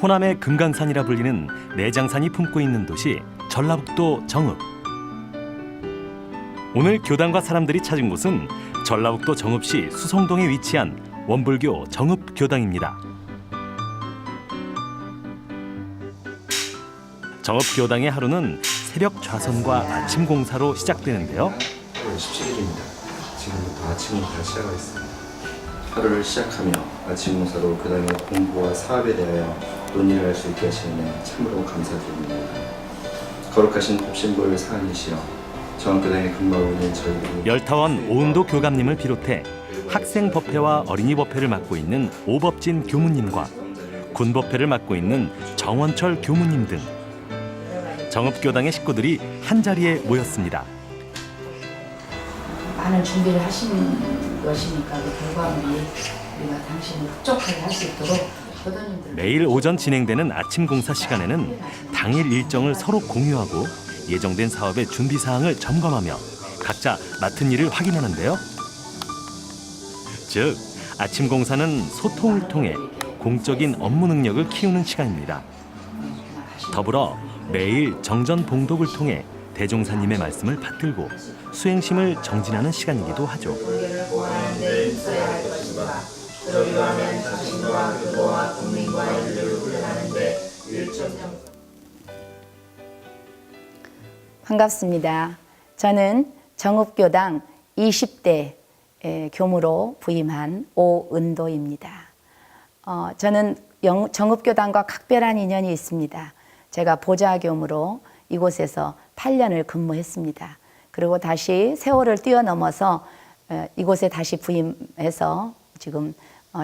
호남의 금강산이라 불리는 내장산이 품고 있는 도시 전라북도 정읍. 오늘 교당과 사람들이 찾은 곳은 전라북도 정읍시 수성동에 위치한 원불교 정읍교당입니다. 정읍교당의 하루는 새벽 좌선과 아침 공사로 시작되는데요. 17일입니다. 지금부터 아침 공사를 시작하겠습니다. 하루를 시작하며 아침 공사로 교당의 공부와 사업에 대하여 논의를 할 수 있게 하시는 참으로 감사드립니다. 거룩하신 법신볼 사안이시여 정읍교당에 근무하고 있는 저희들이 열타원 오은도 교감님을 비롯해 학생 법회와 어린이 법회를 맡고 있는 오법진 교무님과 군 법회를 맡고 있는 정원철 교무님 등 정읍교당의 식구들이 한자리에 모였습니다. 많은 준비를 하신 것이니까 그 결과물이 우리가 당신을 흡족하게 할 수 있도록 교도님들 매일 오전 진행되는 아침 공사 시간에는 당일 일정을 서로 공유하고 예정된 사업의 준비 사항을 점검하며 각자 맡은 일을 확인하는데요. 즉, 아침 공사는 소통을 통해 공적인 업무 능력을 키우는 시간입니다. 더불어 매일 정전 봉독을 통해 대종사님의 말씀을 받들고 수행심을 정진하는 시간이기도 하죠. 반갑습니다. 저는 정읍교당 20대 교무로 부임한 오은도입니다. 저는 정읍교당과 각별한 인연이 있습니다. 제가 보좌교무로 이곳에서 8년을 근무했습니다. 그리고 다시 세월을 뛰어넘어서 이곳에 다시 부임해서 지금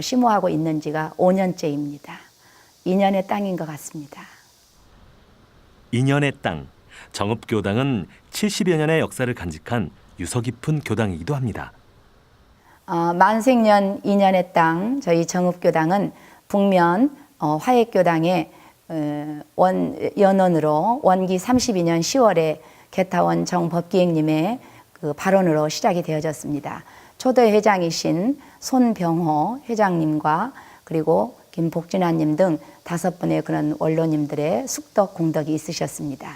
심호하고 있는 지가 5년째입니다. 인연의 땅인 것 같습니다. 인연의 땅, 정읍교당은 70여 년의 역사를 간직한 유서 깊은 교당이기도 합니다. 만생년 인연의 땅, 저희 정읍교당은 북면 화획교당의 연원으로 원기 32년 10월에 개타원 정법기행님의 그 발언으로 시작이 되어졌습니다. 초대 회장이신 손병호 회장님과 그리고 김복진환님 등 5분의 그런 원로님들의 숙덕 공덕이 있으셨습니다.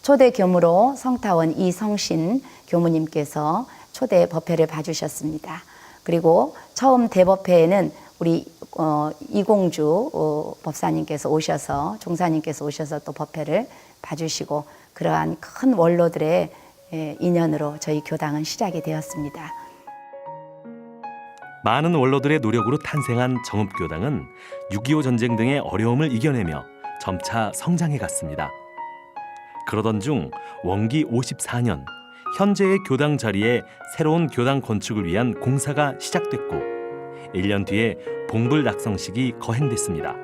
초대 교무로 성타원 이성신 교무님께서 초대 법회를 봐주셨습니다. 그리고 처음 대법회에는 우리 이공주 법사님께서 오셔서 종사님께서 오셔서 또 법회를 봐주시고 그러한 큰 원로들의 인연으로 저희 교당은 시작이 되었습니다. 많은 원로들의 노력으로 탄생한 정읍교당은 6.25 전쟁 등의 어려움을 이겨내며 점차 성장해 갔습니다. 그러던 중 원기 54년 현재의 교당 자리에 새로운 교당 건축을 위한 공사가 시작됐고 1년 뒤에 봉불 낙성식이 거행됐습니다.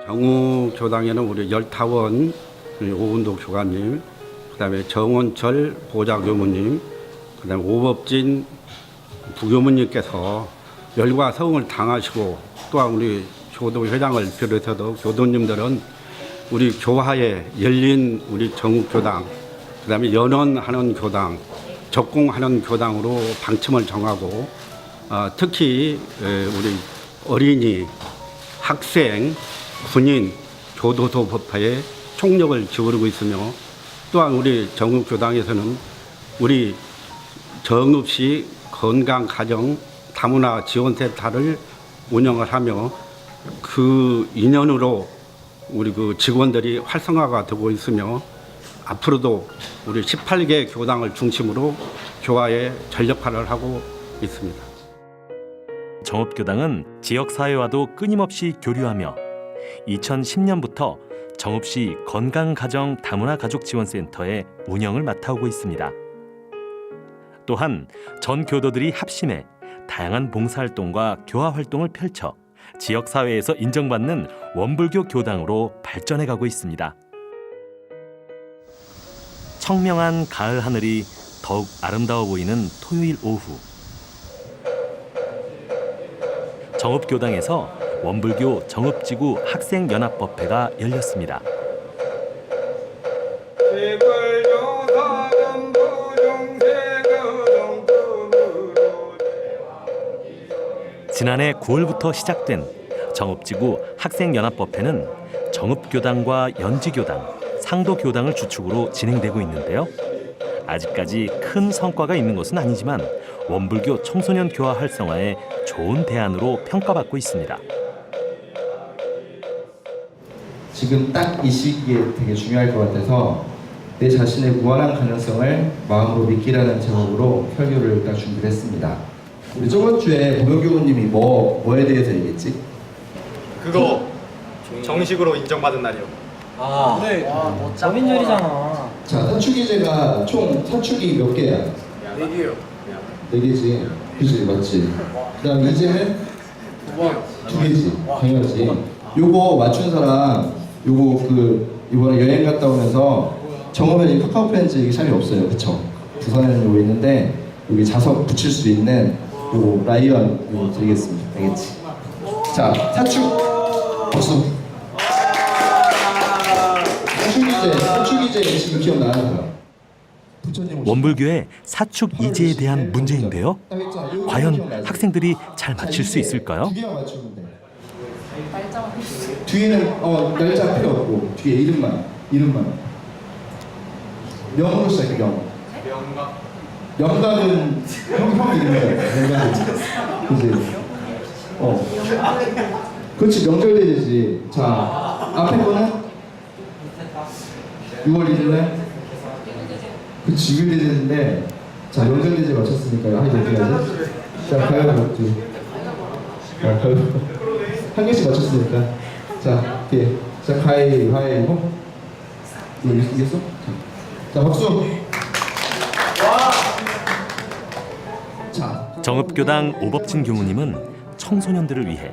정읍교당에는 우리 열타원 오은도 교관님, 그다음에 정원철 보좌교무님, 그다음에 오법진 부교무님께서 열과 성을 당하시고 또한 우리 교도회장을 비롯해서 교도님들은 우리 교화에 열린 우리 정읍교당, 그다음에 연원하는 교당, 적공하는 교당으로 방침을 정하고 특히 우리 어린이, 학생, 군인, 교도소 법화에 총력을 기울이고 있으며 또한 우리 정읍교당에서는 우리 정읍시 건강가정 다문화 지원센터를 운영을 하며 그 인연으로 우리 그 직원들이 활성화가 되고 있으며 앞으로도 우리 18개 교당을 중심으로 교화에 전력화를 하고 있습니다. 정읍교당은 지역사회와도 끊임없이 교류하며 2010년부터 정읍시 건강가정 다문화 가족지원센터의 운영을 맡아오고 있습니다. 또한 전 교도들이 합심해 다양한 봉사활동과 교화활동을 펼쳐 지역사회에서 인정받는 원불교 교당으로 발전해가고 있습니다. 청명한 가을 하늘이 더욱 아름다워 보이는 토요일 오후 정읍교당에서 원불교 정읍지구 학생연합법회가 열렸습니다. 지난해 9월부터 시작된 정읍지구 학생연합법회는 정읍교당과 연지교당, 상도교당을 주축으로 진행되고 있는데요. 아직까지 큰 성과가 있는 것은 아니지만 원불교 청소년 교화 활성화에 좋은 대안으로 평가받고 있습니다. 지금 딱 이 시기에 되게 중요할 것 같아서 내 자신의 무한한 가능성을 마음으로 믿기라는 제목으로 설교를 딱 준비를 했습니다. 우리 저번 주에 무명교우님이 뭐에 대해서 얘기했지? 그거 정식으로 인정받은 날이요. 어민절이잖아. 자, 사축기제가 총 사축이 몇 개야? 4개요. 4개지. 그지, 맞지? 그다음 이제는 2개지. 당연하지. 요거 맞춘 사람, 요거 이번에 여행 갔다 오면서 정읍에 카카오 프렌즈 이게 샵이 없어요, 그쵸? 부산에는 요거 있는데 여기 자석 붙일 수 있는 요거 라이언 요거 드리겠습니다. 알겠지? 자, 사축 박수. 사축이제 지금 기억나는 거야. 원불교의 사축 이제에 대한 문제인데요. 과연 학생들이 잘 맞힐 수 있을까요? 2개만 맞추면 돼. 뒤에는 날짜 필요 없고 뒤에 이름만. 명으로 시작해 명. 영각은 형 이름이야. 그지. 그렇지 명절 대제지. 자 앞에 거는 6월 1일에 그치 6일 대제인데 자 명절 대제 맞췄으니까 하기 어떻게 하지? 자 가위바위보. 한 개씩 맞췄으니까 자 뒤에 자 가위바위보. 이거 이겼어? 자 박수. 자 정읍교당 오법진 교무님은 청소년들을 위해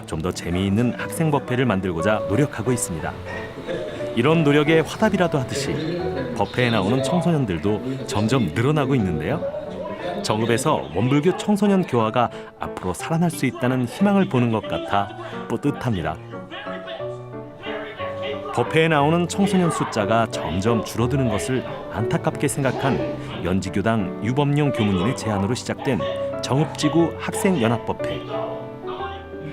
좀 더 재미있는 학생법회를 만들고자 노력하고 있습니다. 이런 노력에 화답이라도 하듯이 법회에 나오는 청소년들도 점점 늘어나고 있는데요. 정읍에서 원불교 청소년 교화가 앞으로 살아날 수 있다는 희망을 보는 것 같아 뿌듯합니다. 법회에 나오는 청소년 숫자가 점점 줄어드는 것을 안타깝게 생각한 연지교당 유범용 교무님의 제안으로 시작된 정읍지구 학생연합법회.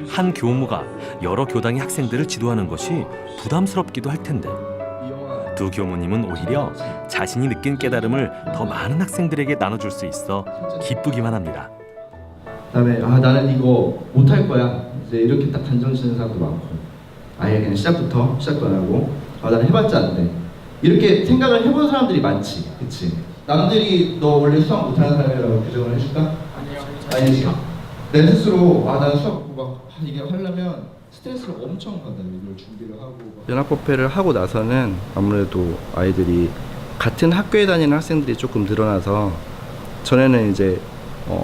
한 교무가 여러 교당의 학생들을 지도하는 것이 부담스럽기도 할 텐데 두 교무님은 오히려 자신이 느낀 깨달음을 더 많은 학생들에게 나눠줄 수 있어 기쁘기만 합니다. 그다음에 나는 이거 못할 거야 이제 이렇게 딱 단정 지는 사람도 많고 아예 그냥 시작도 안 하고 나는 해봤자 안 돼 이렇게 생각을 해본 사람들이 많지, 그치? 남들이 너 원래 수학 못하는 사람이라고 규정을 해줄까? 아니지. 내 스스로 나는 수학 막 이게 하려면 스트레스를 엄청 받아. 이걸 준비를 하고 연합법회를 하고 나서는 아무래도 아이들이 같은 학교에 다니는 학생들이 조금 늘어나서 전에는 이제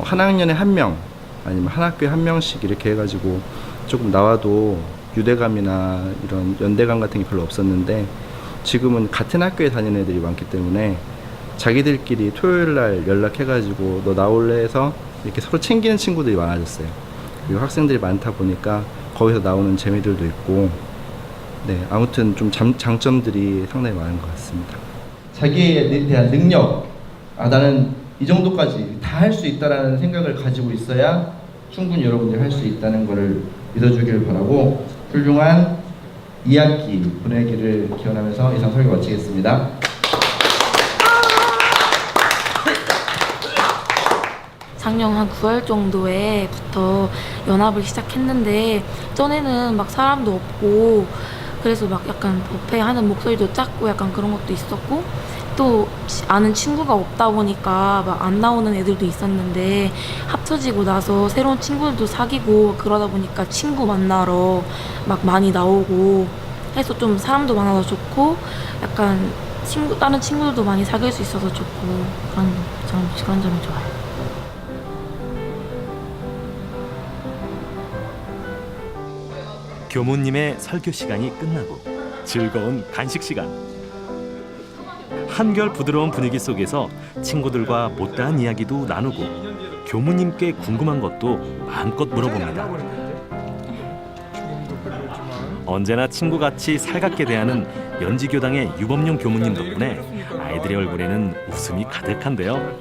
한 학년에 한 명 아니면 한 학교에 한 명씩 이렇게 해가지고 조금 나와도 유대감이나 이런 연대감 같은 게 별로 없었는데 지금은 같은 학교에 다니는 애들이 많기 때문에 자기들끼리 토요일 날 연락해가지고 너 나올래 해서 이렇게 서로 챙기는 친구들이 많아졌어요. 그리고 학생들이 많다 보니까 거기서 나오는 재미들도 있고 네 아무튼 좀 장점들이 상당히 많은 것 같습니다. 자기에 대한 능력 나는 이 정도까지 다 할 수 있다라는 생각을 가지고 있어야 충분히 여러분들이 할 수 있다는 것을 믿어주길 바라고 훌륭한 2학기 보내기를 기원하면서 이상 설교 마치겠습니다. 작년 한 9월 정도에부터 연합을 시작했는데 전에는 막 사람도 없고 그래서 막 약간 법회하는 목소리도 작고 약간 그런 것도 있었고 또 아는 친구가 없다 보니까 막 안 나오는 애들도 있었는데 합쳐지고 나서 새로운 친구들도 사귀고 그러다 보니까 친구 만나러 막 많이 나오고 해서 좀 사람도 많아서 좋고 약간 다른 친구들도 많이 사귈 수 있어서 좋고 그런 점이 좋아요. 교무님의 설교 시간이 끝나고 즐거운 간식 시간. 한결 부드러운 분위기 속에서 친구들과 못다한 이야기도 나누고 교무님께 궁금한 것도 마음껏 물어봅니다. 언제나 친구같이 살갑게 대하는 연지교당의 유범용 교무님 덕분에 아이들의 얼굴에는 웃음이 가득한데요.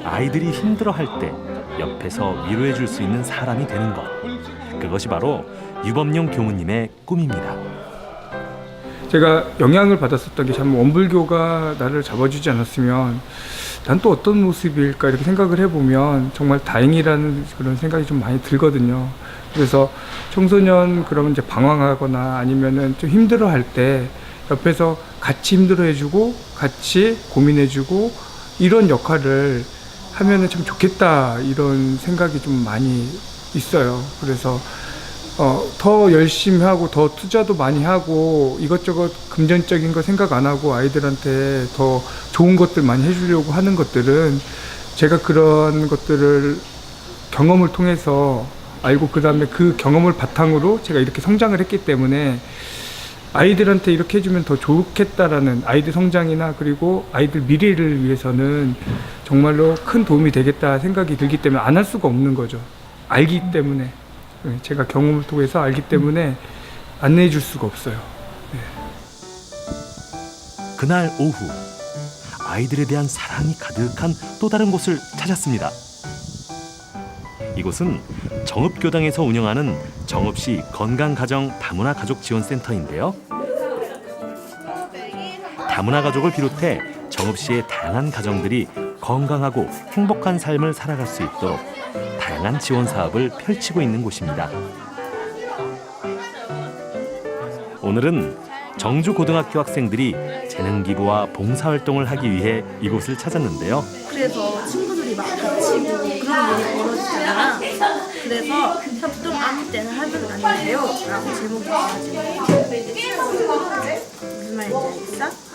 아이들이 힘들어할 때 옆에서 위로해 줄 수 있는 사람이 되는 것. 그것이 바로 유범용 교무님의 꿈입니다. 제가 영향을 받았었던 게 참 원불교가 나를 잡아주지 않았으면 난 또 어떤 모습일까 이렇게 생각을 해보면 정말 다행이라는 그런 생각이 좀 많이 들거든요. 그래서 청소년 그러면 이제 방황하거나 아니면은 좀 힘들어할 때 옆에서 같이 힘들어해주고 같이 고민해주고 이런 역할을 하면은 참 좋겠다 이런 생각이 좀 많이 있어요. 그래서 더 열심히 하고 더 투자도 많이 하고 이것저것 금전적인 거 생각 안 하고 아이들한테 더 좋은 것들 많이 해주려고 하는 것들은 제가 그런 것들을 경험을 통해서 알고 그다음에 그 경험을 바탕으로 제가 이렇게 성장을 했기 때문에 아이들한테 이렇게 해주면 더 좋겠다라는 아이들 성장이나 그리고 아이들 미래를 위해서는 정말로 큰 도움이 되겠다 생각이 들기 때문에 안 할 수가 없는 거죠. 알기 때문에. 제가 경험을 통해서 알기 때문에 안내해 줄 수가 없어요. 네. 그날 오후 아이들에 대한 사랑이 가득한 또 다른 곳을 찾았습니다. 이곳은 정읍교당에서 운영하는 정읍시 건강가정 다문화 가족 지원센터인데요. 다문화 가족을 비롯해 정읍시의 다양한 가정들이 건강하고 행복한 삶을 살아갈 수 있도록 다양한 지원 사업을 펼치고 있는 곳입니다. 오늘은 정주 고등학교 학생들이 재능 기부와 봉사 활동을 하기 위해 이곳을 찾았는데요. 그래서 친구들이 막 다치고 그런 일이 벌어지잖아. 그래서 협동 아무 때나 하는 건 아닌데요 라고 제목이 있어가지고 무슨 말인지 알겠어?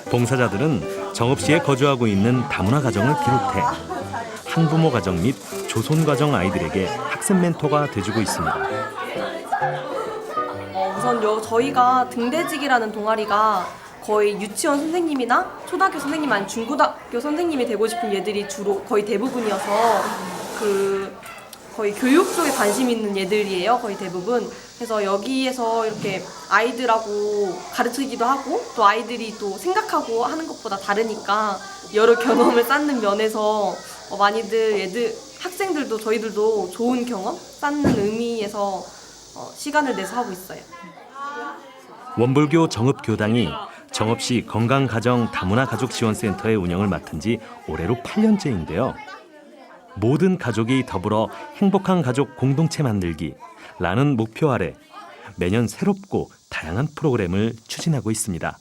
봉사자들은 정읍시에 거주하고 있는 다문화 가정을 비롯해 한부모 가정 및 조손 가정 아이들에게 학습 멘토가 돼주고 있습니다. 우선 저희가 등대직이라는 동아리가 거의 유치원 선생님이나 초등학교 선생님 아니면 중고등학교 선생님이 되고 싶은 얘들이 주로 거의 대부분이어서 거의 교육 쪽에 관심 있는 얘들이에요. 거의 대부분. 그래서 여기에서 이렇게 아이들하고 가르치기도 하고 또 아이들이 또 생각하고 하는 것보다 다르니까 여러 경험을 쌓는 면에서 많이들 학생들도 저희들도 좋은 경험 쌓는 의미에서 시간을 내서 하고 있어요. 원불교 정읍교당이 정읍시 건강가정 다문화 가족 지원센터의 운영을 맡은 지 올해로 8년째인데요. 모든 가족이 더불어 행복한 가족 공동체 만들기라는 목표 아래 매년 새롭고 다양한 프로그램을 추진하고 있습니다.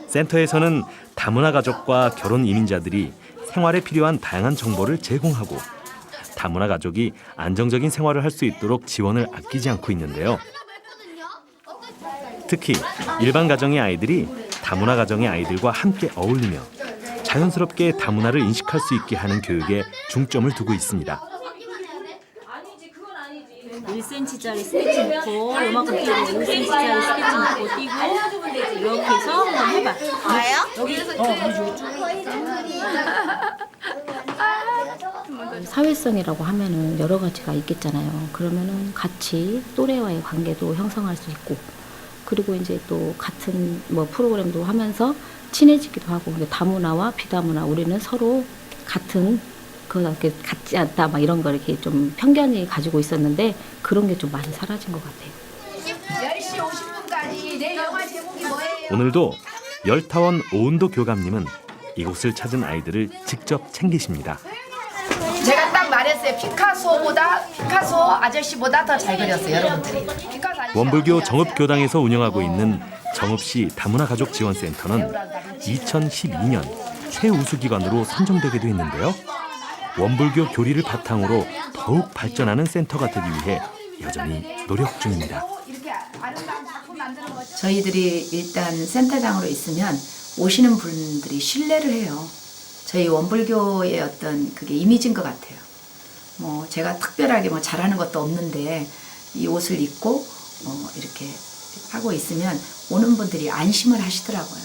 센터에서는 다문화 가족과 결혼 이민자들이 생활에 필요한 다양한 정보를 제공하고 다문화 가족이 안정적인 생활을 할 수 있도록 지원을 아끼지 않고 있는데요. 특히 일반 가정의 아이들이 다문화 가정의 아이들과 함께 어울리며 자연스럽게 다문화를 인식할 수 있게 하는 교육에 중점을 두고 있습니다. 1cm짜리 스케치 놓고 요만큼 뛰고 5cm짜리 스케치 놓고 뛰고 이렇게 해서 한번 해봐. 사회성이라고 하면은 여러 가지가 있겠잖아요. 그러면은 같이 또래와의 관계도 형성할 수 있고, 그리고 이제 또 같은 프로그램도 하면서 친해지기도 하고. 다문화와 비다문화 우리는 서로 같은 그렇게 같지 않다 막 이런 거 이렇게 좀 편견이 가지고 있었는데 그런 게 좀 많이 사라진 것 같아요. 10시 50분까지 내 영화 제목이 뭐예요? 오늘도 열타원 오은도 교감님은 이곳을 찾은 아이들을 직접 챙기십니다. 제가 딱 말했어요. 피카소 아저씨보다 더 잘 그렸어요, 여러분들이. 피카소 아저씨 원불교 정읍교당에서 운영하고 있는 정읍시 다문화 가족 지원센터는 2012년 최우수 기관으로 선정되기도 했는데요. 원불교 교리를 바탕으로 더욱 발전하는 센터가 되기 위해 여전히 노력 중입니다. 저희들이 일단 센터장으로 있으면 오시는 분들이 신뢰를 해요. 저희 원불교의 어떤 그게 이미지인 것 같아요. 제가 특별하게 잘하는 것도 없는데 이 옷을 입고 이렇게 하고 있으면 오는 분들이 안심을 하시더라고요.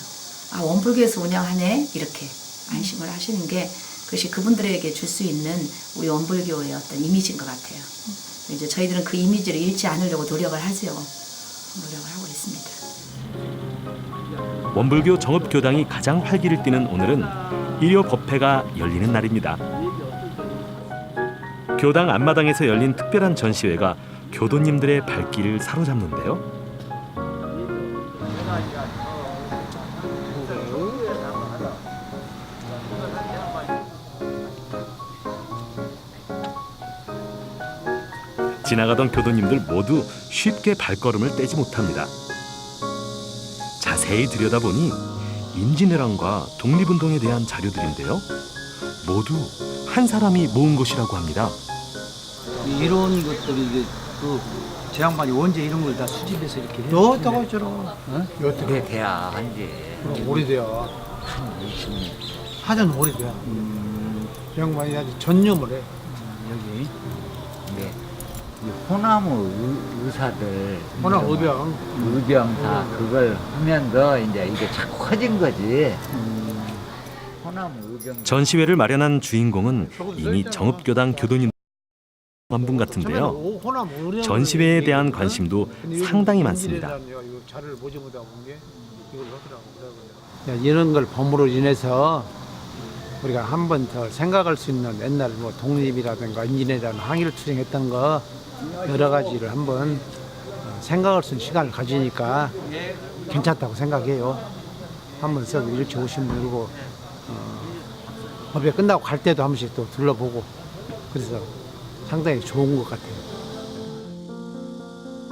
아, 원불교에서 운영하네 이렇게 안심을 하시는 게 그것이 그분들에게 줄 수 있는 우리 원불교의 어떤 이미지인 것 같아요. 이제 저희들은 그 이미지를 잃지 않으려고 노력을 하죠. 노력을 하고 있습니다. 원불교 정읍교당이 가장 활기를 띠는 오늘은 일요 법회가 열리는 날입니다. 교당 앞마당에서 열린 특별한 전시회가 교도님들의 발길을 사로잡는데요. 지나가던 교도님들 모두 쉽게 발걸음을 떼지 못합니다. 자세히 들여다보니 임진왜란과 독립운동에 대한 자료들인데요. 모두 한 사람이 모은 것이라고 합니다. 이런 것들이 이게 제 양반이 언제 이런 걸 다 수집해서 이렇게 했는데 넣었다고 했잖아. 어떻게 돼야 한지 그럼 오래돼야. 한 20년 하전 오래돼야. 그 양반이 아주 전념을 해. 여기 이게 이 호나무 의사들 호남 의병. 의병사 그걸 하면서 이제 이게 자꾸 커진 거지. 호나무 의병 전시회를 마련한 주인공은 이미 정읍교당 교도님 한 분 같은데요. 전시회에 대한 관심도 상당히 많습니다. 자료를 보지 못하고 본 게 이걸 하더라고. 이런 걸 범으로 인해서 우리가 한 번 더 생각할 수 있는 옛날 뭐 독립이라든가 임진왜란 항의를 투쟁했던 거 여러 가지를 한번 생각할 수 있는 시간을 가지니까 괜찮다고 생각해요. 한번 써 이렇게 오신 분이고 법회 끝나고 갈 때도 한 번씩 또 둘러보고 그래서 상당히 좋은 것 같아요.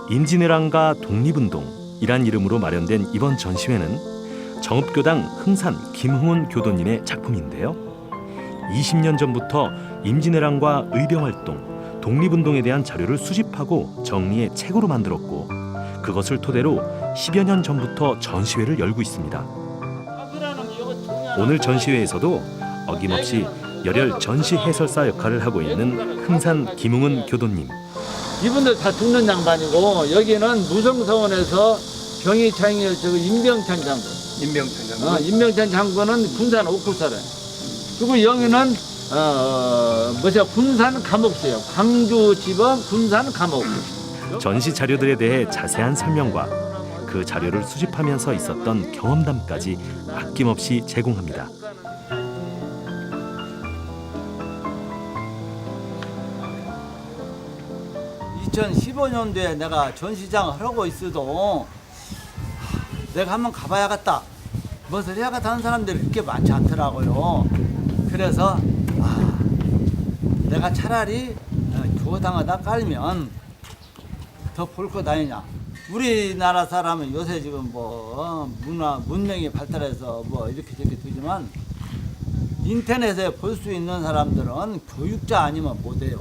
임진왜란과 독립운동이란 이름으로 마련된 이번 전시회는 정읍교당 흥산 김흥훈 교도님의 작품인데요. 20년 전부터 임진왜란과 의병활동, 독립운동에 대한 자료를 수집하고 정리해 책으로 만들었고 그것을 토대로 10여 년 전부터 전시회를 열고 있습니다. 오늘 전시회에서도 어김없이 열혈 전시 해설사 역할을 하고 있는 흥산 김웅은 교도님. 이분들 다 죽는 양반이고 여기는 무성서원에서 병이 차잉을 임병찬 장군. 임병찬 장군은 군산 옥구설에. 그리고 여기는 군산 감옥수요. 광주지법 군산 감옥. 전시 자료들에 대해 자세한 설명과 그 자료를 수집하면서 있었던 경험담까지 아낌없이 제공합니다. 2015년도에 내가 전시장을 하고 있어도 내가 한번 가봐야겠다. 무엇을 해야겠다 하는 사람들이 그렇게 많지 않더라고요. 그래서 내가 차라리 교당에다 깔면 더 볼 거 아니냐. 우리나라 사람은 요새 지금 문명이 발달해서 이렇게 저렇게 되지만 인터넷에 볼 수 있는 사람들은 교육자 아니면 못해요.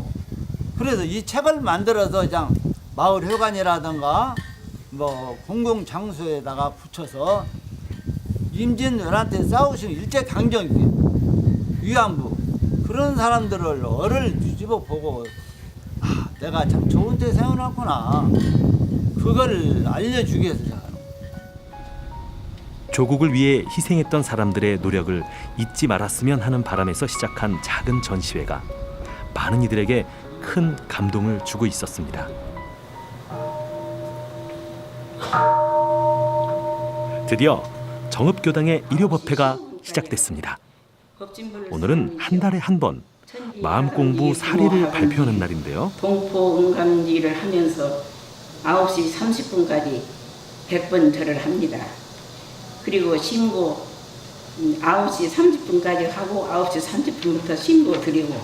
그래서 이 책을 만들어서 그냥 마을 회관이라든가 공공 장소에다가 붙여서 임진왜란 때 싸우신 일제 강점기 위안부 그런 사람들을 얼을 뒤집어 보고 내가 참 좋은 데 세워놨구나. 그걸 알려주기 위해서 제가 조국을 위해 희생했던 사람들의 노력을 잊지 말았으면 하는 바람에서 시작한 작은 전시회가 많은 이들에게 큰 감동을 주고 있었습니다. 드디어 정읍교당의 일요법회가 시작됐습니다. 오늘은 한 달에 한 번 마음공부 사례를 발표하는 날인데요. 동포 응감리를 하면서 9시 30분까지 100번 절을 합니다. 그리고 신고 9시 30분까지 하고 9시 30분부터 신고 드리고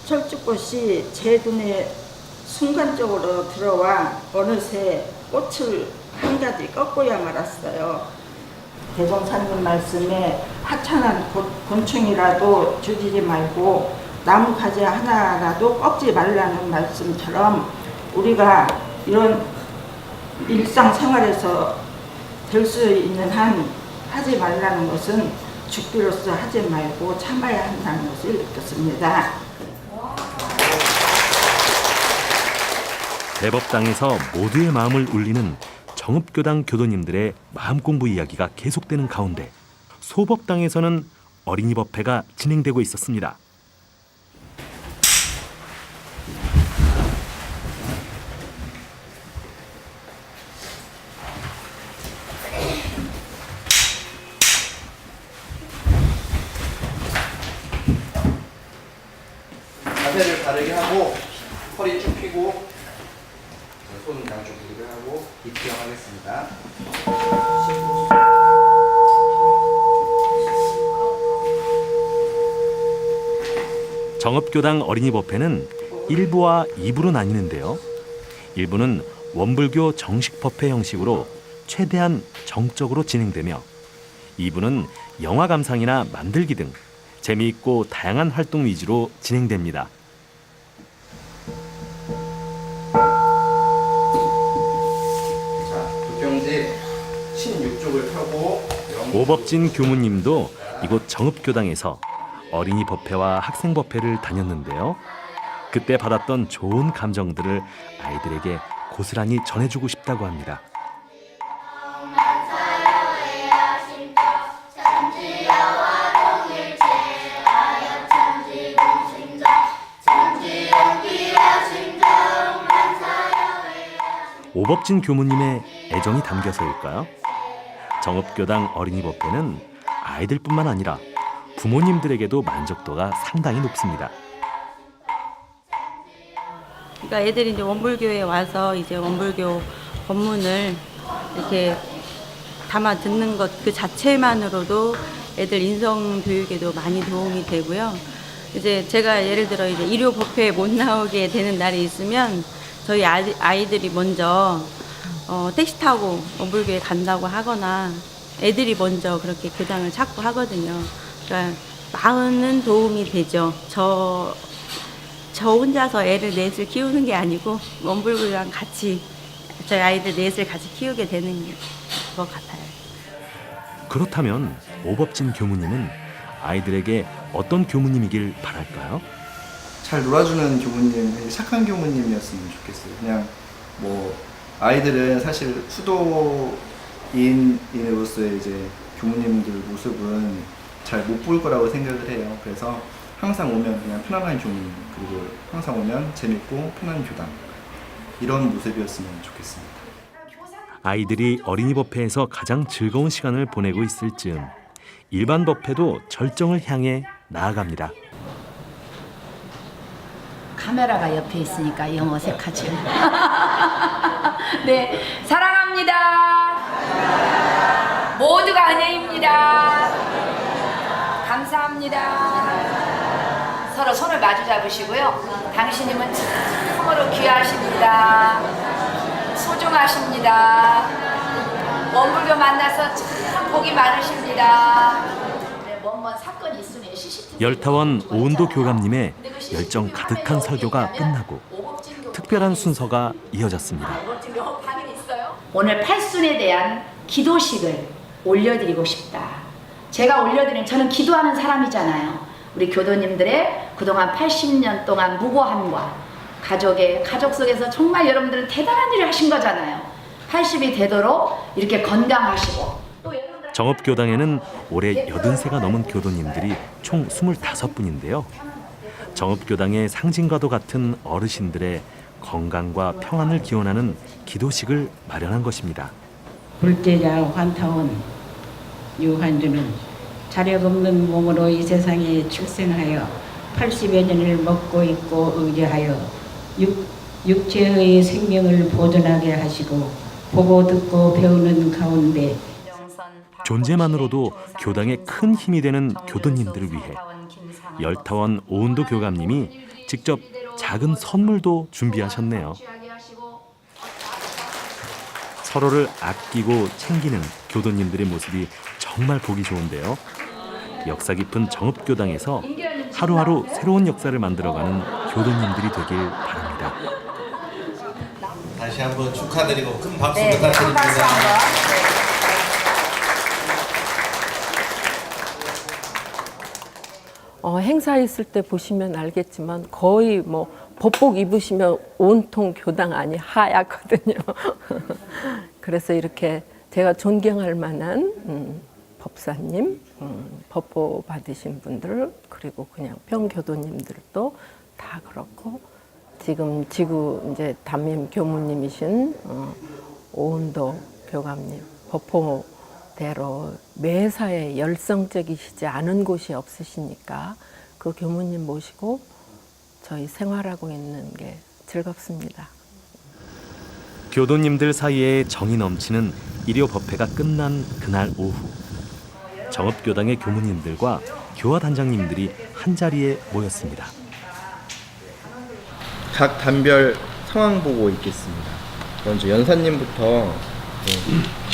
철쭉꽃이 제 눈에 순간적으로 들어와 어느새 꽃을 한 가지 꺾고야 말았어요. 대종사님 말씀에 하찮은 곤충이라도 죽이지 말고 나뭇가지 하나라도 꺾지 말라는 말씀처럼 우리가 이런 일상생활에서 될 수 있는 한 하지 말라는 것은 죽기로서 하지 말고 참아야 한다는 것을 느꼈습니다. 대법당에서 모두의 마음을 울리는 정읍교당 교도님들의 마음공부 이야기가 계속되는 가운데 소법당에서는 어린이 법회가 진행되고 있었습니다. 양패를 바르게 하고 허리 쭉 펴고 손 양쪽 들게 하고 입경 하겠습니다. 정읍교당 어린이법회는 1부와 2부로 나뉘는데요. 1부는 원불교 정식 법회 형식으로 최대한 정적으로 진행되며 2부는 영화 감상이나 만들기 등 재미있고 다양한 활동 위주로 진행됩니다. 자, 두경지 16쪽을 펴고 오법진 교무님도 이곳 정읍교당에서 어린이 법회와 학생 법회를 다녔는데요. 그때 받았던 좋은 감정들을 아이들에게 고스란히 전해주고 싶다고 합니다. 오법진 교무님의 애정이 담겨서일까요? 정읍교당 어린이 법회는 아이들뿐만 아니라 부모님들에게도 만족도가 상당히 높습니다. 그러니까 애들이 이제 원불교에 와서 이제 원불교 법문을 이렇게 담아 듣는 것 그 자체만으로도 애들 인성 교육에도 많이 도움이 되고요. 이제 제가 예를 들어 이제 일요 법회에 못 나오게 되는 날이 있으면 저희 아이들이 먼저 택시 타고 원불교에 간다고 하거나 애들이 먼저 그렇게 교당을 찾고 하거든요. 그러니까 마음은 도움이 되죠. 저 혼자서 애를 넷을 키우는 게 아니고 원불교랑 같이 저희 아이들 넷을 같이 키우게 되는 것 같아요. 그렇다면 오법진 교무님은 아이들에게 어떤 교무님이길 바랄까요? 잘 놀아주는 교무님, 착한 교무님이었으면 좋겠어요. 그냥 뭐 아이들은 사실 수도인으로서의 이제 교무님들 모습은 잘 못 볼 거라고 생각을 해요. 그래서 항상 오면 그냥 편안한 교무님, 그리고 항상 오면 재밌고 편한 교당, 이런 모습이었으면 좋겠습니다. 아이들이 어린이 법회에서 가장 즐거운 시간을 보내고 있을 즈음 일반 법회도 절정을 향해 나아갑니다. 카메라가 옆에 있으니까 영 어색하죠. 네, 사랑합니다. 모두가 은혜입니다. 감사합니다. 서로 손을 마주 잡으시고요. 당신님은 참으로 귀하십니다. 소중하십니다. 원불교 만나서 참 복이 많으십니다. 네, 뭔 사건이 있으면 CCTV 열타원 오은도 교감님의 열정 가득한 설교가 끝나고 특별한 순서가 이어졌습니다. 오늘 팔순에 대한 기도식을 올려드리고 싶다. 제가 올려드린, 저는 기도하는 사람이잖아요. 우리 교도님들의 그동안 80년 동안 무고함과 가족 속에서 정말 여러분들은 대단한 일을 하신 거잖아요. 80이 되도록 이렇게 건강하시고. 정읍교당에는 올해 80세가 넘은 교도님들이 총 25분인데요. 정읍교당의 상징과도 같은 어르신들의 건강과 평안을 기원하는 기도식을 마련한 것입니다. 불제자 환타원 유한주는 자력 없는 몸으로 이 세상에 출생하여 80여 년을 먹고 있고 의지하여 육체의 생명을 보존하게 하시고 보고 듣고 배우는 가운데 존재만으로도 교당에 큰 힘이 되는 교도님들을 위해 열타원 오은도 교감님이 직접 작은 선물도 준비하셨네요. 서로를 아끼고 챙기는 교도님들의 모습이 정말 보기 좋은데요. 역사 깊은 정읍교당에서 하루하루 새로운 역사를 만들어가는 교도님들이 되길 바랍니다. 다시 한번 축하드리고 큰 박수 부탁드립니다. 행사 있을 때 보시면 알겠지만 거의 뭐 법복 입으시면 온통 교당 안이 하얗거든요. 그래서 이렇게 제가 존경할 만한 법사님, 법보 받으신 분들, 그리고 그냥 평교도님들도 다 그렇고, 지금 지구 이제 담임 교무님이신 오은도 교감님, 법보대로 매사에 열성적이시지 않은 곳이 없으시니까 그 교무님 모시고 저희 생활하고 있는 게 즐겁습니다. 교도님들 사이에 정이 넘치는 일요 법회가 끝난 그날 오후, 정읍교당의 교무님들과 교화단장님들이 한자리에 모였습니다. 각 단별 상황 보고 있겠습니다. 먼저 연사님부터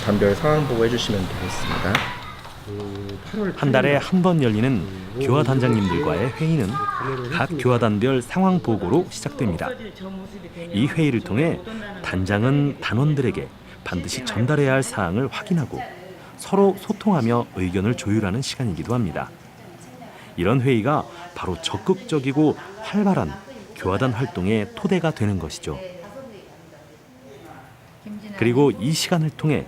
단별 상황 보고 해주시면 되겠습니다. 한 달에 한 번 열리는 교화단장님들과의 회의는 각 교화단별 상황 보고로 시작됩니다. 이 회의를 통해 단장은 단원들에게 반드시 전달해야 할 사항을 확인하고 서로 소통하며 의견을 조율하는 시간이기도 합니다. 이런 회의가 바로 적극적이고 활발한 교화단 활동의 토대가 되는 것이죠. 그리고 이 시간을 통해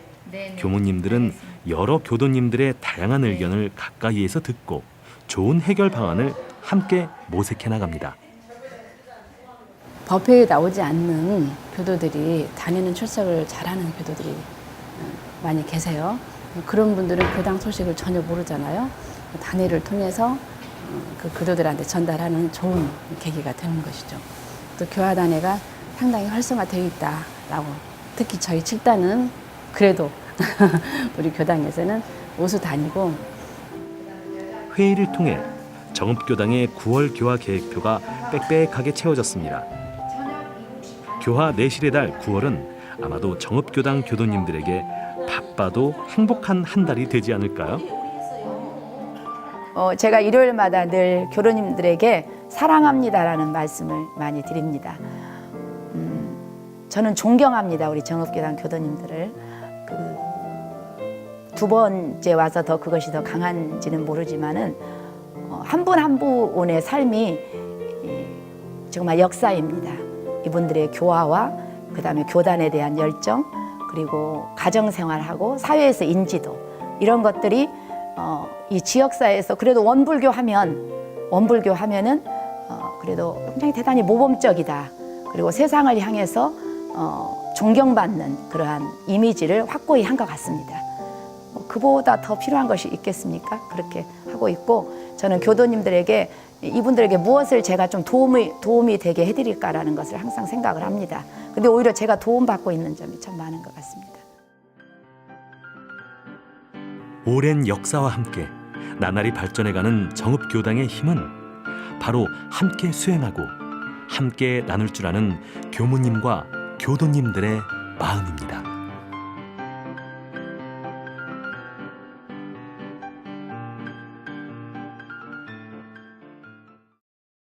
교무님들은 여러 교도님들의 다양한 의견을 가까이에서 듣고 좋은 해결 방안을 함께 모색해 나갑니다. 법회에 나오지 않는 교도들이 단위는 출석을 잘하는 교도들이 많이 계세요. 그런 분들은 교당 소식을 전혀 모르잖아요. 단회를 통해서 그 교도들한테 전달하는 좋은 계기가 되는 것이죠. 또 교화단회가 상당히 활성화되어 있다라고, 특히 저희 7단은 그래도 우리 교당에서는 우수단이고. 회의를 통해 정읍교당의 9월 교화 계획표가 빽빽하게 채워졌습니다. 교화 내실의 달 9월은 아마도 정읍교당 교도님들에게 바빠도 행복한 한 달이 되지 않을까요? 제가 일요일마다 늘 교도님들에게 사랑합니다라는 말씀을 많이 드립니다. 저는 존경합니다, 우리 정읍교당 교도님들을. 두 번째 와서 더 그것이 더 강한지는 모르지만은 한 분 한 분의 삶이 정말 역사입니다. 이분들의 교화와 그다음에 교단에 대한 열정, 그리고 가정생활하고 사회에서 인지도, 이런 것들이 이 지역사회에서 그래도 원불교하면은 그래도 굉장히 대단히 모범적이다. 그리고 세상을 향해서 존경받는 그러한 이미지를 확고히 한 것 같습니다. 그보다 더 필요한 것이 있겠습니까? 그렇게 하고 있고, 저는 교도님들에게 이분들에게 무엇을 제가 좀 도움이 되게 해드릴까라는 것을 항상 생각을 합니다. 근데 오히려 제가 도움받고 있는 점이 참 많은 것 같습니다. 오랜 역사와 함께 나날이 발전해가는 정읍교당의 힘은 바로 함께 수행하고 함께 나눌 줄 아는 교무님과 교도님들의 마음입니다.